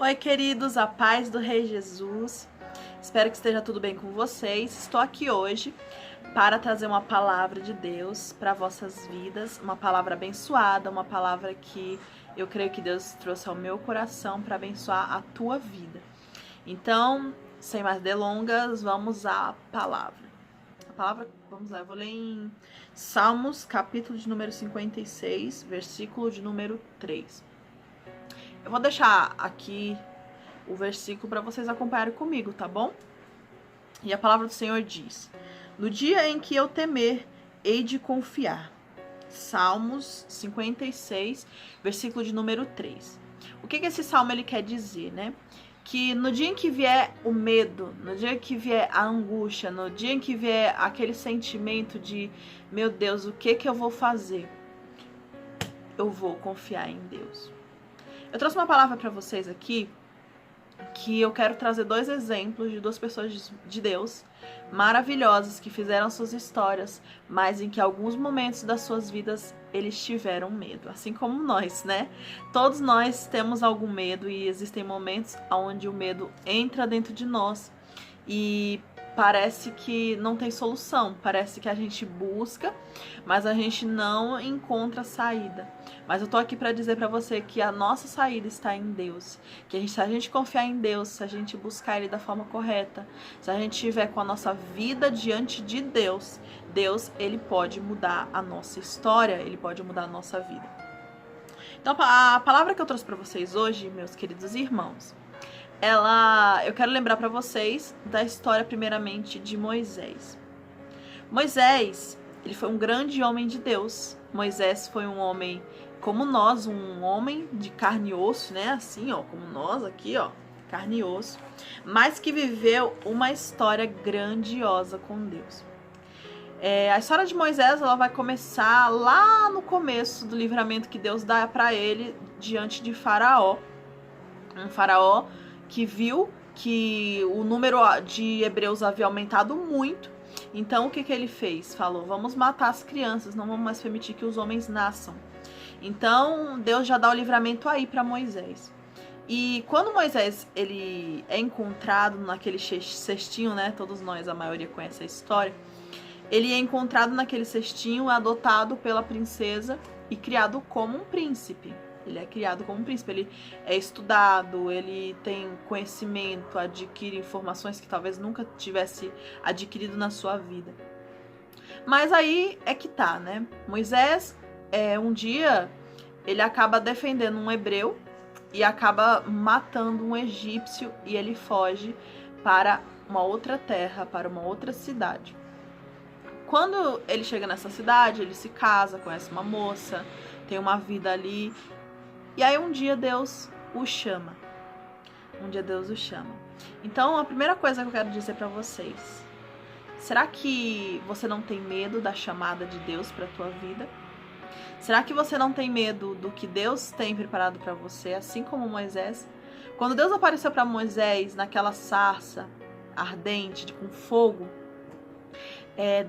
Oi, queridos, a paz do Rei Jesus. Espero que esteja tudo bem com vocês. Estou aqui hoje para trazer uma palavra de Deus para vossas vidas, uma palavra abençoada, uma palavra que eu creio que Deus trouxe ao meu coração para abençoar a tua vida. Então, sem mais delongas, vamos à palavra. Vamos lá, eu vou ler em Salmos, capítulo de número 56, versículo de número 3. Eu vou deixar aqui o versículo para vocês acompanharem comigo, tá bom? E a palavra do Senhor diz: no dia em que eu temer, hei de confiar. Salmos 56, versículo de número 3. O que esse salmo ele quer dizer, né? Que no dia em que vier o medo, no dia em que vier a angústia, no dia em que vier aquele sentimento de, meu Deus, o que eu vou fazer? Eu vou confiar em Deus. Eu trouxe uma palavra para vocês aqui, que eu quero trazer dois exemplos de duas pessoas de Deus maravilhosas que fizeram suas histórias, mas em que alguns momentos das suas vidas eles tiveram medo, assim como nós, né? Todos nós temos algum medo e existem momentos onde o medo entra dentro de nós e parece que não tem solução, parece que a gente busca, mas a gente não encontra saída. Mas eu tô aqui para dizer para você que a nossa saída está em Deus, que se a gente confiar em Deus, se a gente buscar Ele da forma correta, se a gente estiver com a nossa vida diante de Deus, Deus, Ele pode mudar a nossa história, Ele pode mudar a nossa vida. Então, a palavra que eu trouxe para vocês hoje, meus queridos irmãos, eu quero lembrar para vocês da história primeiramente de Moisés. Moisés, ele foi um grande homem de Deus. Moisés foi um homem como nós, um homem de carne e osso, né? Assim, ó, como nós aqui, ó, carne e osso, mas que viveu uma história grandiosa com Deus. A história de Moisés, ela vai começar lá no começo do livramento que Deus dá para ele diante de Faraó. Um faraó que viu que o número de hebreus havia aumentado muito. Então, o que ele fez? Falou, vamos matar as crianças, não vamos mais permitir que os homens nasçam. Então, Deus já dá o livramento aí para Moisés. E quando Moisés ele é encontrado naquele cestinho, né? Todos nós, a maioria conhece a história. Ele é encontrado naquele cestinho, adotado pela princesa e criado como um príncipe. Ele é criado como um príncipe, ele é estudado, ele tem conhecimento, adquire informações que talvez nunca tivesse adquirido na sua vida. Mas aí é que tá, né? Moisés, um dia, ele acaba defendendo um hebreu e acaba matando um egípcio e ele foge para uma outra terra, para uma outra cidade. Quando ele chega nessa cidade, ele se casa, conhece uma moça, tem uma vida ali. E aí um dia Deus o chama. Então, a primeira coisa que eu quero dizer para vocês: será que você não tem medo da chamada de Deus para tua vida? Será que você não tem medo do que Deus tem preparado para você, assim como Moisés? Quando Deus apareceu para Moisés naquela sarça ardente, com fogo,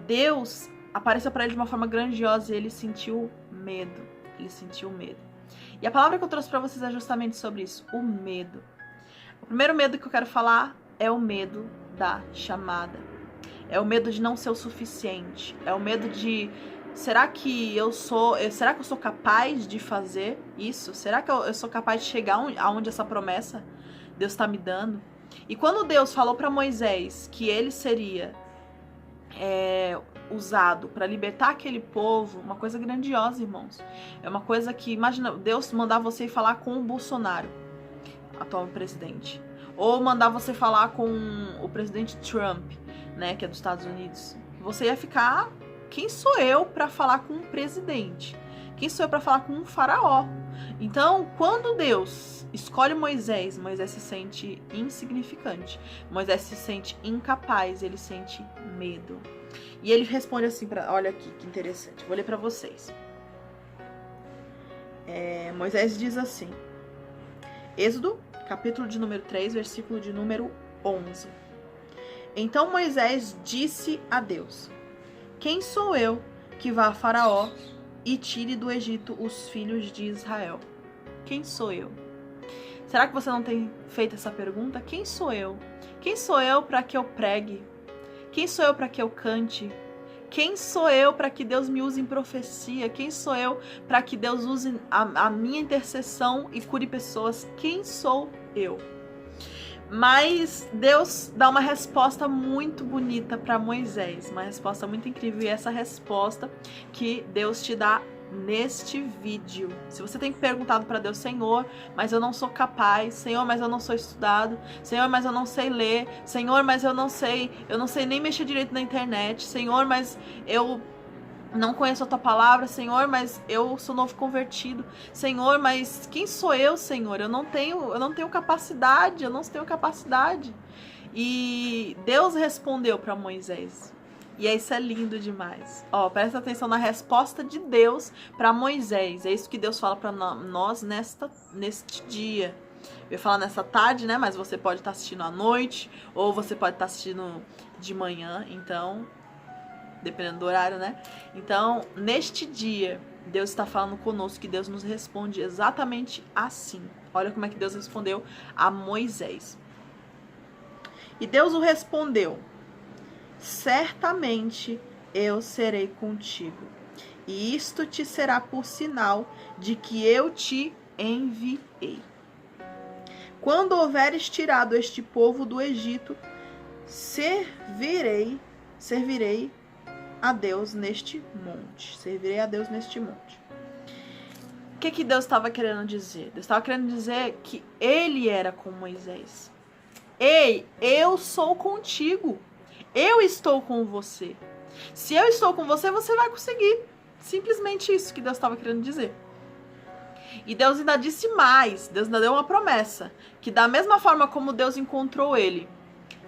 Deus apareceu para ele de uma forma grandiosa e ele sentiu medo. E a palavra que eu trouxe para vocês é justamente sobre isso, o medo. O primeiro medo que eu quero falar é o medo da chamada. É o medo de não ser o suficiente. É o medo de, será que eu sou capaz de fazer isso? Será que eu sou capaz de chegar aonde essa promessa Deus está me dando? E quando Deus falou para Moisés que ele seria usado para libertar aquele povo, uma coisa grandiosa, irmãos. É uma coisa que, imagina, Deus mandar você falar com o Bolsonaro, atual presidente, ou mandar você falar com o presidente Trump, né, que é dos Estados Unidos. Você ia ficar, quem sou eu para falar com um presidente? Quem sou eu para falar com um faraó? Então, quando Deus escolhe Moisés, Moisés se sente insignificante. Moisés se sente incapaz, ele sente medo. E ele responde assim, olha aqui, que interessante, vou ler para vocês. Moisés diz assim, Êxodo, capítulo de número 3, versículo de número 11. Então Moisés disse a Deus, quem sou eu que vá a Faraó e tire do Egito os filhos de Israel? Quem sou eu? Será que você não tem feito essa pergunta? Quem sou eu? Quem sou eu para que eu pregue? Quem sou eu para que eu cante? Quem sou eu para que Deus me use em profecia? Quem sou eu para que Deus use a minha intercessão e cure pessoas? Quem sou eu? Mas Deus dá uma resposta muito bonita para Moisés, uma resposta muito incrível, e essa resposta que Deus te dá neste vídeo. Se você tem perguntado para Deus: Senhor, mas eu não sou capaz, Senhor, mas eu não sou estudado, Senhor, mas eu não sei ler, Senhor, mas eu não sei nem mexer direito na internet, Senhor, mas eu não conheço a tua palavra, Senhor, mas eu sou novo convertido, Senhor, mas quem sou eu, Senhor? Eu não tenho capacidade, E Deus respondeu para Moisés. E isso é lindo demais. Ó, presta atenção na resposta de Deus para Moisés. É isso que Deus fala para nós neste dia. Eu ia falar nessa tarde, né? Mas você pode estar assistindo à noite, ou você pode estar assistindo de manhã, então, dependendo do horário, né? Então, neste dia, Deus está falando conosco, que Deus nos responde exatamente assim. Olha como é que Deus respondeu a Moisés. E Deus o respondeu: certamente eu serei contigo, e isto te será por sinal de que eu te enviei. Quando houveres tirado este povo do Egito, servirei a Deus neste monte. Servirei a Deus neste monte. O que Deus estava querendo dizer? Deus estava querendo dizer que ele era com Moisés. Ei, eu sou contigo. Eu estou com você. Se eu estou com você, você vai conseguir. Simplesmente isso que Deus estava querendo dizer. E Deus ainda disse mais. Deus ainda deu uma promessa. Que da mesma forma como Deus encontrou ele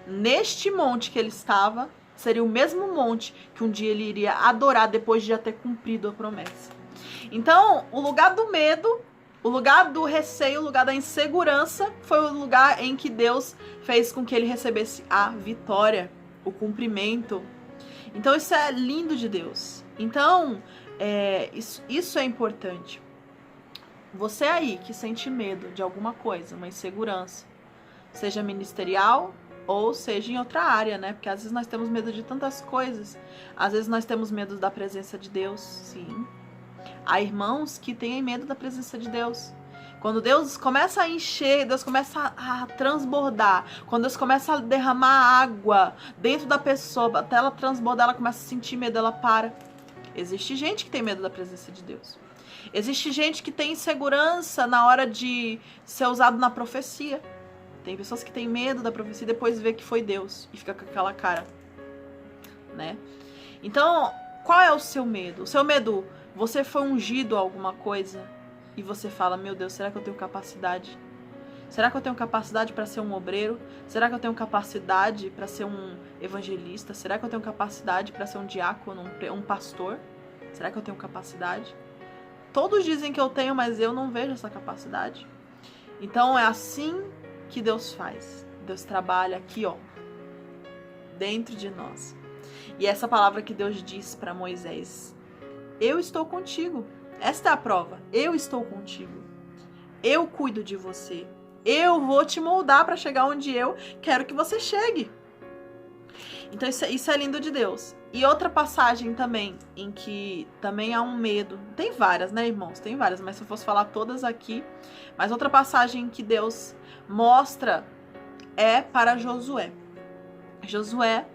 neste monte que ele estava, seria o mesmo monte que um dia ele iria adorar depois de já ter cumprido a promessa. Então, o lugar do medo, o lugar do receio, o lugar da insegurança, foi o lugar em que Deus fez com que ele recebesse a vitória, o cumprimento. Então isso é lindo de Deus. Então isso é importante. Você aí que sente medo de alguma coisa, uma insegurança, seja ministerial ou seja em outra área, né? Porque às vezes nós temos medo de tantas coisas. Às vezes nós temos medo da presença de Deus, sim. Há irmãos que têm medo da presença de Deus. Quando Deus começa a encher, Deus começa a transbordar, quando Deus começa a derramar água dentro da pessoa, até ela transbordar, ela começa a sentir medo, ela para. Existe gente que tem medo da presença de Deus. Existe gente que tem insegurança na hora de ser usado na profecia. Tem pessoas que têm medo da profecia e depois vê que foi Deus e fica com aquela cara, né? Então, qual é o seu medo? O seu medo, você foi ungido a alguma coisa e você fala: meu Deus, será que eu tenho capacidade? Será que eu tenho capacidade para ser um obreiro? Será que eu tenho capacidade para ser um evangelista? Será que eu tenho capacidade para ser um diácono, um pastor? Será que eu tenho capacidade? Todos dizem que eu tenho, mas eu não vejo essa capacidade. Então é assim que Deus faz. Deus trabalha aqui, ó, dentro de nós. E essa palavra que Deus disse para Moisés: eu estou contigo. Esta é a prova. Eu estou contigo. Eu cuido de você. Eu vou te moldar para chegar onde eu quero que você chegue. Então isso é lindo de Deus. E outra passagem também, em que também há um medo. Tem várias, né, irmãos? Tem várias, mas se eu fosse falar todas aqui. Mas outra passagem que Deus mostra é para Josué. Josué,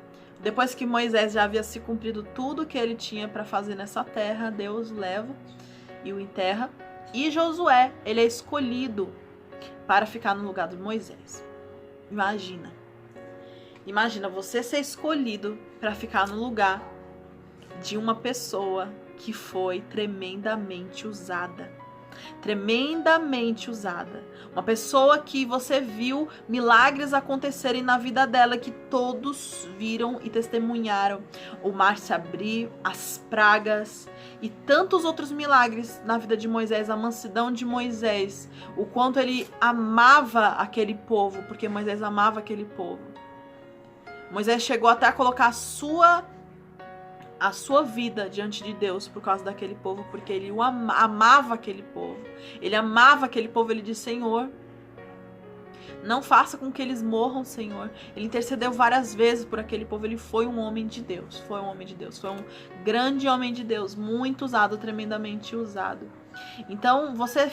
depois que Moisés já havia se cumprido tudo que ele tinha para fazer nessa terra, Deus leva e o enterra. E Josué, ele é escolhido para ficar no lugar de Moisés. Imagina você ser escolhido para ficar no lugar de uma pessoa que foi tremendamente usada. Tremendamente usada. Uma pessoa que você viu milagres acontecerem na vida dela, que todos viram e testemunharam. O mar se abrir, as pragas e tantos outros milagres na vida de Moisés, a mansidão de Moisés, o quanto ele amava aquele povo, porque Moisés amava aquele povo. Moisés chegou até a colocar a sua vida diante de Deus por causa daquele povo, porque ele amava aquele povo. Ele amava aquele povo, ele disse: Senhor, Não faça com que eles morram, Senhor. Ele intercedeu várias vezes por aquele povo. Ele foi um homem de Deus. Foi um homem de Deus. Foi um grande homem de Deus. Muito usado, tremendamente usado. Então, você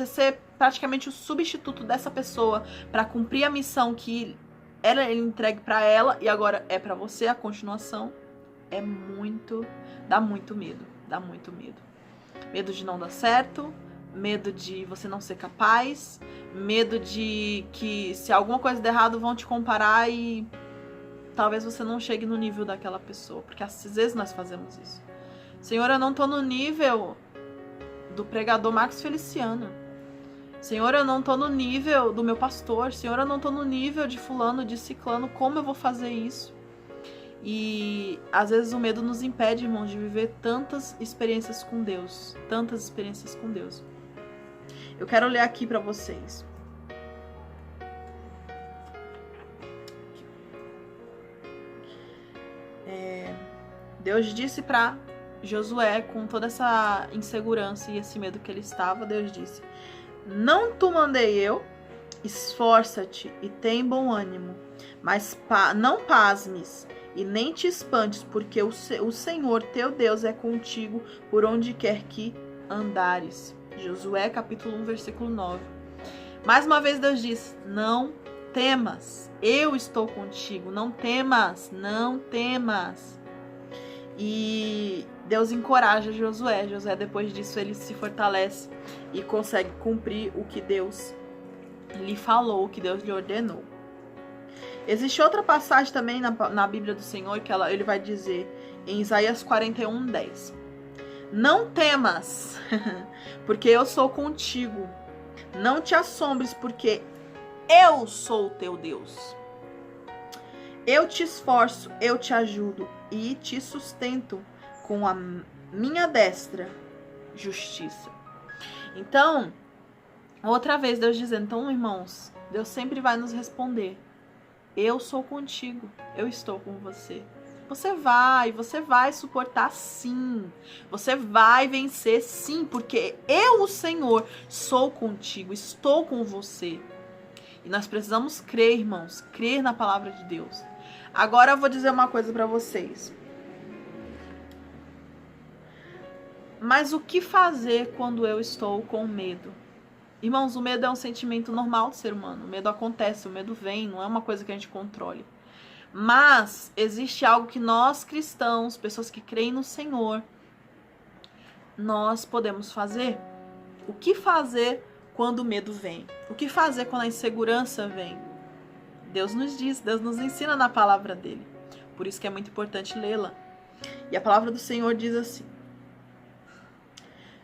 ser praticamente o substituto dessa pessoa para cumprir a missão que ele entregue para ela e agora é para você a continuação, dá muito medo. Dá muito medo. Medo de não dar certo, medo de você não ser capaz, medo de que se alguma coisa der errado vão te comparar e talvez você não chegue no nível daquela pessoa, porque às vezes nós fazemos isso. Senhor, eu não tô no nível do pregador Marcos Feliciano. Senhor, eu não tô no nível do meu pastor. Senhor, eu não tô no nível de fulano, de ciclano. Como eu vou fazer isso? E às vezes o medo nos impede, irmãos, de viver tantas experiências com Deus. Tantas experiências com Deus. Eu quero ler aqui para vocês. Deus disse para Josué, com toda essa insegurança e esse medo que ele estava, Deus disse: não te mandei eu, esforça-te e tem bom ânimo, mas não pasmes e nem te espantes, porque o Senhor teu Deus é contigo por onde quer que andares. Josué capítulo 1, versículo 9. Mais uma vez Deus diz: não temas, eu estou contigo, não temas, não temas. E Deus encoraja Josué. Josué, depois disso, ele se fortalece e consegue cumprir o que Deus lhe falou, o que Deus lhe ordenou. Existe outra passagem também na Bíblia do Senhor que ele vai dizer em Isaías 41:10. Não temas, porque eu sou contigo. Não te assombres, porque eu sou o teu Deus. Eu te esforço, eu te ajudo e te sustento com a minha destra justiça. Então, outra vez Deus dizendo, então, irmãos, Deus sempre vai nos responder: eu sou contigo, eu estou com você. Você vai suportar sim. Você vai vencer sim, porque eu, o Senhor, sou contigo, estou com você. E nós precisamos crer, irmãos, crer na palavra de Deus. Agora eu vou dizer uma coisa para vocês. Mas o que fazer quando eu estou com medo? Irmãos, o medo é um sentimento normal do ser humano. O medo acontece, o medo vem, não é uma coisa que a gente controle. Mas existe algo que nós cristãos, pessoas que creem no Senhor, nós podemos fazer. O que fazer quando o medo vem? O que fazer quando a insegurança vem? Deus nos diz, Deus nos ensina na palavra dele. Por isso que é muito importante lê-la. E a palavra do Senhor diz assim: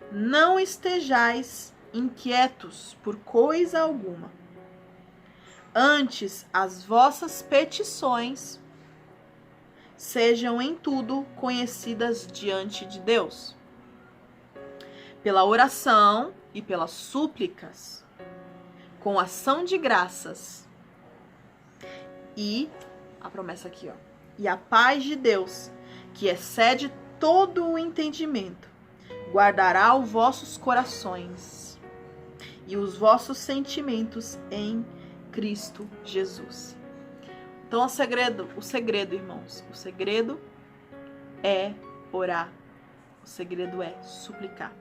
não estejais inquietos por coisa alguma. Antes, as vossas petições sejam em tudo conhecidas diante de Deus, pela oração e pelas súplicas, com ação de graças. E a promessa aqui, ó. E a paz de Deus, que excede todo o entendimento, guardará os vossos corações e os vossos sentimentos em Cristo Jesus. Então o segredo, irmãos, o segredo é orar. O segredo é suplicar.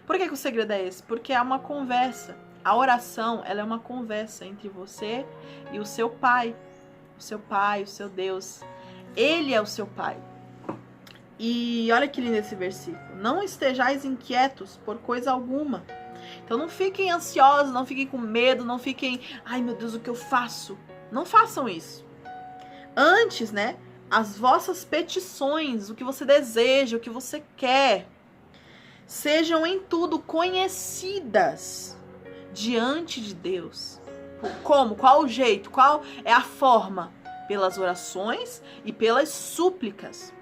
Por que o segredo é esse? Porque é uma conversa. A oração, ela é uma conversa entre você e o seu Pai. O seu Pai, o seu Deus. Ele é o seu Pai. E olha que lindo esse versículo. Não estejais inquietos por coisa alguma. Então não fiquem ansiosos, não fiquem com medo, não fiquem, ai meu Deus, o que eu faço? Não façam isso. Antes, né, as vossas petições, o que você deseja, o que você quer, sejam em tudo conhecidas diante de Deus. Como? Qual o jeito? Qual é a forma? Pelas orações e pelas súplicas.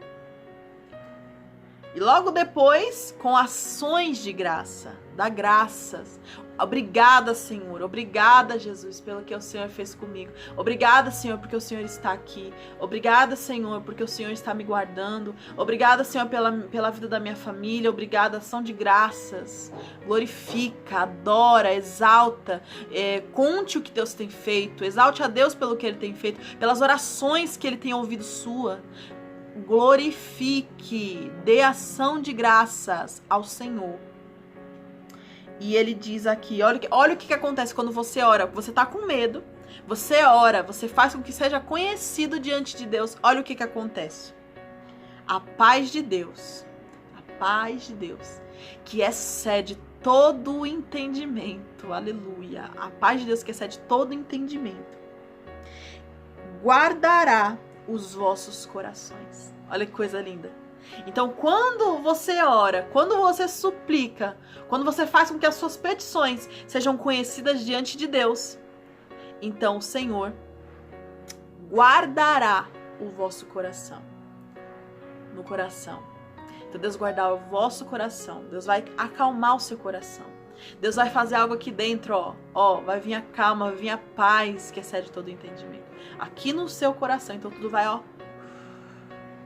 E logo depois, com ações de graça, dá graças. Obrigada, Senhor. Obrigada, Jesus, pelo que o Senhor fez comigo. Obrigada, Senhor, porque o Senhor está aqui. Obrigada, Senhor, porque o Senhor está me guardando. Obrigada, Senhor, pela vida da minha família. Obrigada, ação de graças. Glorifica, adora, exalta. Conte o que Deus tem feito. Exalte a Deus pelo que Ele tem feito. Pelas orações que Ele tem ouvido sua. Glorifique, dê ação de graças ao Senhor. E ele diz aqui, olha o que acontece quando você ora. Você tá com medo, você ora, você faz com que seja conhecido diante de Deus. Olha o que acontece. A paz de Deus, que excede todo o entendimento, aleluia. A paz de Deus que excede todo o entendimento, guardará os vossos corações. Olha que coisa linda. Então, quando você ora, quando você suplica, quando você faz com que as suas petições sejam conhecidas diante de Deus, então o Senhor guardará o vosso coração. No coração. Então, Deus guardar o vosso coração. Deus vai acalmar o seu coração. Deus vai fazer algo aqui dentro, vai vir a calma, vai vir a paz que excede todo o entendimento. Aqui no seu coração, então tudo vai,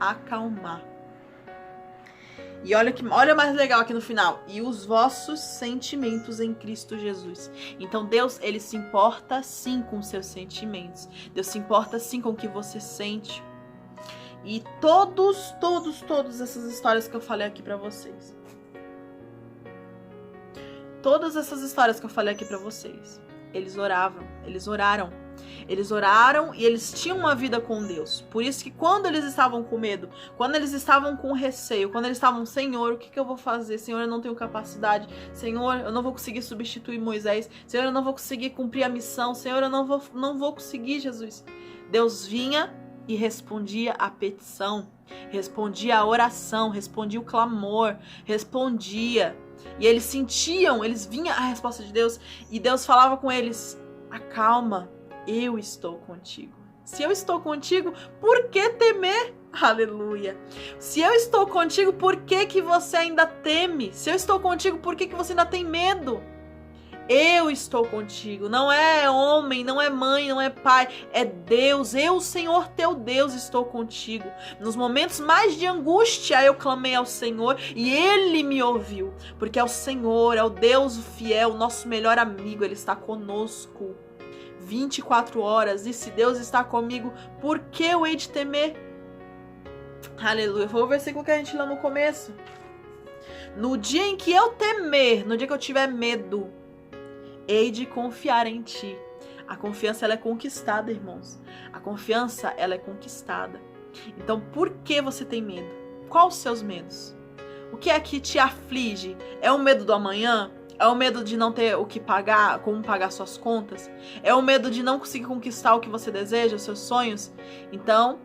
acalmar. E olha mais legal aqui no final. E os vossos sentimentos em Cristo Jesus. Então Deus, Ele se importa sim com os seus sentimentos. Deus se importa sim com o que você sente. E todas essas histórias que eu falei aqui pra vocês. Todas essas histórias que eu falei aqui pra vocês. Eles oraram. Eles oraram e eles tinham uma vida com Deus. Por isso que quando eles estavam com medo, quando eles estavam com receio, quando eles estavam, Senhor, o que eu vou fazer? Senhor, eu não tenho capacidade. Senhor, eu não vou conseguir substituir Moisés. Senhor, eu não vou conseguir cumprir a missão. Senhor, eu não vou conseguir, Jesus. Deus vinha e respondia a petição, respondia a oração, respondia o clamor, respondia. E eles sentiam, eles vinham a resposta de Deus e Deus falava com eles, acalma, eu estou contigo. Se eu estou contigo, por que temer? Aleluia. Se eu estou contigo, por que você ainda teme? Se eu estou contigo, por que você ainda tem medo? Eu estou contigo. Não é homem, não é mãe, não é pai. É Deus. Eu, Senhor teu Deus, estou contigo. Nos momentos mais de angústia, eu clamei ao Senhor e Ele me ouviu. Porque é o Senhor, é o Deus fiel, o nosso melhor amigo. Ele está conosco 24 horas. E se Deus está comigo, por que eu hei de temer? Aleluia. Foi o versículo que a gente leu no começo. No dia em que eu temer, no dia que eu tiver medo, hei de confiar em ti. A confiança, ela é conquistada, irmãos. A confiança, ela é conquistada. Então, por que você tem medo? Quais os seus medos? O que é que te aflige? É o medo do amanhã? É o medo de não ter o que pagar, como pagar suas contas? É o medo de não conseguir conquistar o que você deseja, os seus sonhos? Então,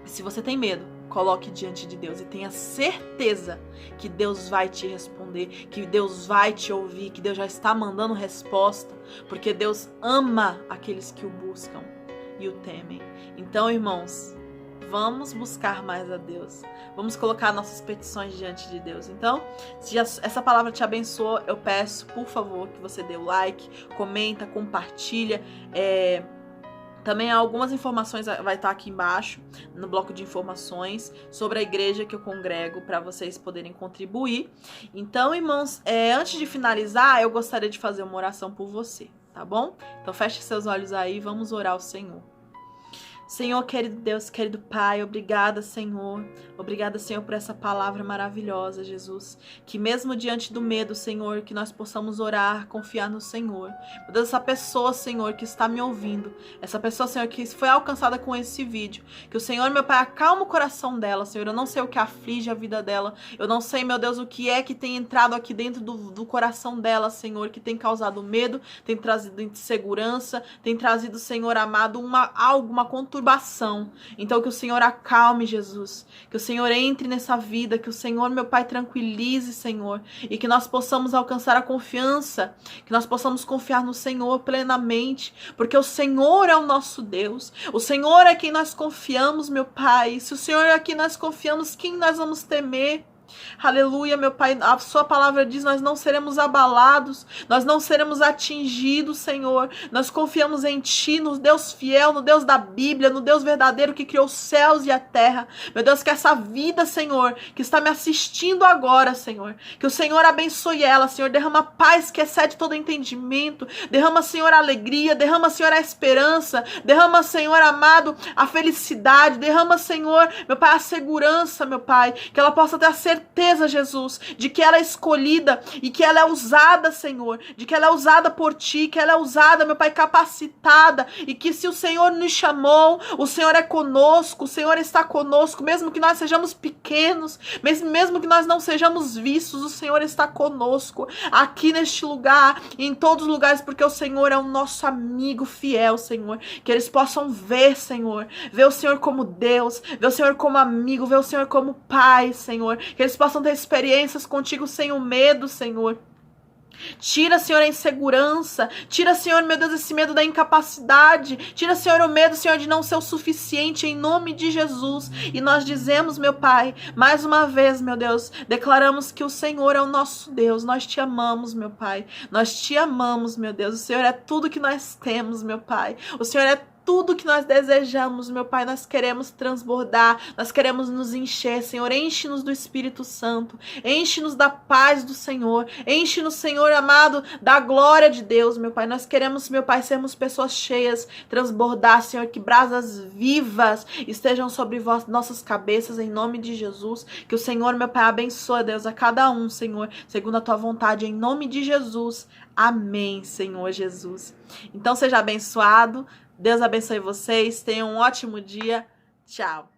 se você tem medo, coloque diante de Deus e tenha certeza que Deus vai te responder, que Deus vai te ouvir, que Deus já está mandando resposta, porque Deus ama aqueles que o buscam e o temem. Então, irmãos, vamos buscar mais a Deus. Vamos colocar nossas petições diante de Deus. Então, se essa palavra te abençoou, eu peço, por favor, que você dê o like, comenta, compartilha. Também algumas informações vai estar aqui embaixo, no bloco de informações, sobre a igreja que eu congrego, para vocês poderem contribuir. Então, irmãos, antes de finalizar, eu gostaria de fazer uma oração por você, tá bom? Então, feche seus olhos aí e vamos orar ao Senhor. Senhor, querido Deus, querido Pai, obrigada, Senhor. Obrigada, Senhor, por essa palavra maravilhosa, Jesus. Que mesmo diante do medo, Senhor, que nós possamos orar, confiar no Senhor. Meu Deus, essa pessoa, Senhor, que está me ouvindo, essa pessoa, Senhor, que foi alcançada com esse vídeo, que o Senhor, meu Pai, acalma o coração dela, Senhor. Eu não sei o que aflige a vida dela. Eu não sei, meu Deus, o que é que tem entrado aqui dentro do coração dela, Senhor, que tem causado medo, tem trazido insegurança, tem trazido, Senhor amado, uma conturbação. Então que o Senhor acalme, Jesus, que o Senhor entre nessa vida, que o Senhor, meu Pai, tranquilize, Senhor, e que nós possamos alcançar a confiança, que nós possamos confiar no Senhor plenamente, porque o Senhor é o nosso Deus, o Senhor é quem nós confiamos, meu Pai. Se o Senhor é quem nós confiamos, quem nós vamos temer? Aleluia, meu Pai, a sua palavra diz, nós não seremos abalados, nós não seremos atingidos, Senhor. Nós confiamos em Ti, no Deus fiel, no Deus da Bíblia, no Deus verdadeiro que criou os céus e a terra. Meu Deus, que essa vida, Senhor, que está me assistindo agora, Senhor, que o Senhor abençoe ela, Senhor, derrama paz que excede todo entendimento, derrama, Senhor, a alegria, derrama, Senhor, a esperança, derrama, Senhor amado, a felicidade, derrama, Senhor, meu Pai, a segurança, meu Pai, que ela possa ter a certeza, Jesus, de que ela é escolhida e que ela é usada, Senhor, de que ela é usada por Ti, que ela é usada, meu Pai, capacitada, e que se o Senhor nos chamou, o Senhor é conosco, o Senhor está conosco, mesmo que nós sejamos pequenos, mesmo que nós não sejamos vistos, o Senhor está conosco, aqui neste lugar, e em todos os lugares, porque o Senhor é o nosso amigo fiel, Senhor, que eles possam ver, Senhor, ver o Senhor como Deus, ver o Senhor como amigo, ver o Senhor como Pai, Senhor, que eles possam ter experiências contigo sem o medo, Senhor. Tira, Senhor, a insegurança. Tira, Senhor, meu Deus, esse medo da incapacidade. Tira, Senhor, o medo, Senhor, de não ser o suficiente, em nome de Jesus. E nós dizemos, meu Pai, mais uma vez, meu Deus, declaramos que o Senhor é o nosso Deus. Nós Te amamos, meu Pai. Nós Te amamos, meu Deus. O Senhor é tudo que nós temos, meu Pai. O Senhor é tudo que nós desejamos, meu Pai, nós queremos transbordar, nós queremos nos encher, Senhor, enche-nos do Espírito Santo, enche-nos da paz do Senhor, enche-nos, Senhor amado, da glória de Deus, meu Pai, nós queremos, meu Pai, sermos pessoas cheias, transbordar, Senhor, que brasas vivas estejam sobre nossas cabeças, em nome de Jesus, que o Senhor, meu Pai, abençoe, Deus, a cada um, Senhor, segundo a Tua vontade, em nome de Jesus, amém, Senhor Jesus. Então seja abençoado, Deus abençoe vocês, tenham um ótimo dia, tchau.